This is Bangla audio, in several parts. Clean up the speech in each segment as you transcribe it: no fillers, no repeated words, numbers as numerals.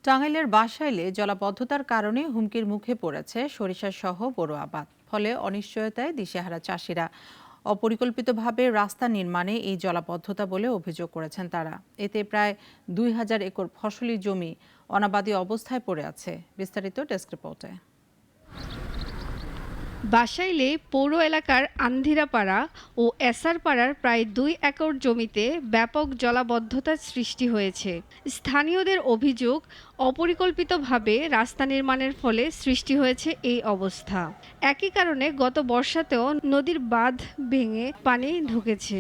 টাঙ্গাইলের বাসাইলে জলাবদ্ধতার কারণে হুমকির মুখে পড়েছে সরিষা সহ বোরো আবাদ। ফলে অনিশ্চয়তায় দিশেহারা চাষিরা। অপরিকল্পিতভাবে রাস্তা নির্মাণে এই জলাবদ্ধতা বলে অভিযোগ করেছেন তারা। এতে প্রায় ২,০০০ একর ফসলি জমি অনাবাদি অবস্থায় পড়ে আছে। বিস্তারিত ডেস্ক রিপোর্টে। বাসাইলে পৌর এলাকার আন্ধিরাপাড়া ও এসারপাড়ার প্রায় ২ একর জমিতে ব্যাপক জলাবদ্ধতার সৃষ্টি হয়েছে। স্থানীয়দের অভিযোগ, অপরিকল্পিতভাবে রাস্তা নির্মাণের ফলে সৃষ্টি হয়েছে এই অবস্থা। একই কারণে গত বর্ষাতেও নদীর বাঁধ ভেঙে পানি ঢুকেছে।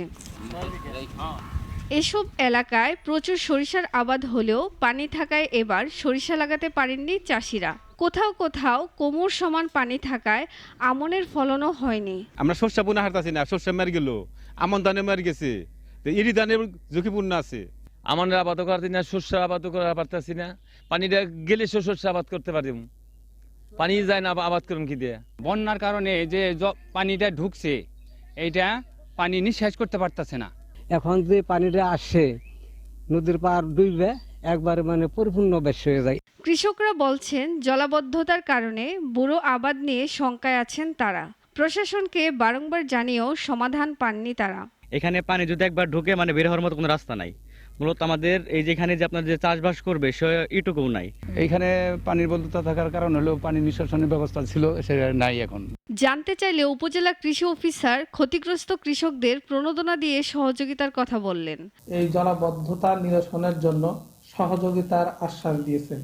এসব এলাকায় প্রচুর সরিষার আবাদ হলেও পানি থাকায় এবার সরিষা লাগাতে পারেননি চাষিরা। কোথাও কোথাও কোমর সমান পানি থাকায় আমনের ফলনও হয়নি। আমরা শস্য বুনা হারতাছি না, শস্য মেরে গেল, আমন ধানে মেরে গেছে, ইরি ধানের ঝুঁকিপূর্ণ আছে। আমনের আবাদ করতে না, শস্য আবাদ করা পারতেছি না। পানিটা গেলে শস্য আবাদ করতে পারি, পানি যায় না, আবাদ করুন কি দিয়ে। বন্যার কারণে যে পানিটা ঢুকছে, এইটা পানি নিঃশ্বাস করতে পারতেছে না। এখন যে পানিটা আসছে নদীর পার ডুববে একবারে পরিপূর্ণ বেশ হয়ে যায়। কৃষকরা বলছেন জলাবদ্ধতার কারণে বুড়ো আবাদ নিয়ে শঙ্কায় আছেন তারা। প্রশাসনকে বারংবার জানিয়েও সমাধান পাননি তারা। এখানে পানি যদি একবার ঢুকে বের হওয়ার মতো কোনো রাস্তা নাই। মূলত আমাদের এই যেখানে যে আপনার যে চাষবাস করবে সে এটুকুও নাই। এইখানে পানির বদ্ধতা থাকার কারণ হলো পানি নিষ্কাশনের ব্যবস্থা ছিল, সেটা নাই এখন। জানতে চাইলে উপজেলা কৃষি অফিসার ক্ষতিগ্রস্ত কৃষকদের প্রণোদনা দিয়ে সহযোগিতার কথা বললেন। এই জলাবদ্ধতা নিরসনের জন্য সহযোগিতার আশ্বাস দিয়েছেন।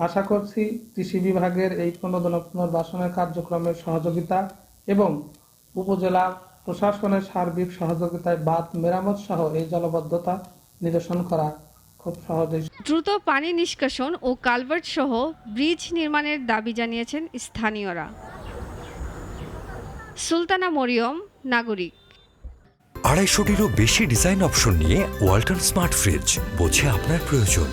আশা করছি কৃষি বিভাগের এই প্রণোদনা পুনর্বাসনের কার্যক্রমের সহযোগিতা এবং উপজেলা প্রশাসনের সার্বিক সহযোগিতায় বাঁধ মেরামত সহ এই জলাবদ্ধতা নিরসন করা খুব সহজেই। দ্রুত পানি নিষ্কাশন ও কালভার্ট সহ ব্রিজ নির্মাণের দাবি জানিয়েছেন স্থানীয়রা। সুলতানা মরিয়ম, নাগরিক। ২৫০টিরও বেশি ডিজাইন অপশন নিয়ে ওয়ালটন স্মার্ট ফ্রিজ, বোঝে আপনার প্রয়োজন।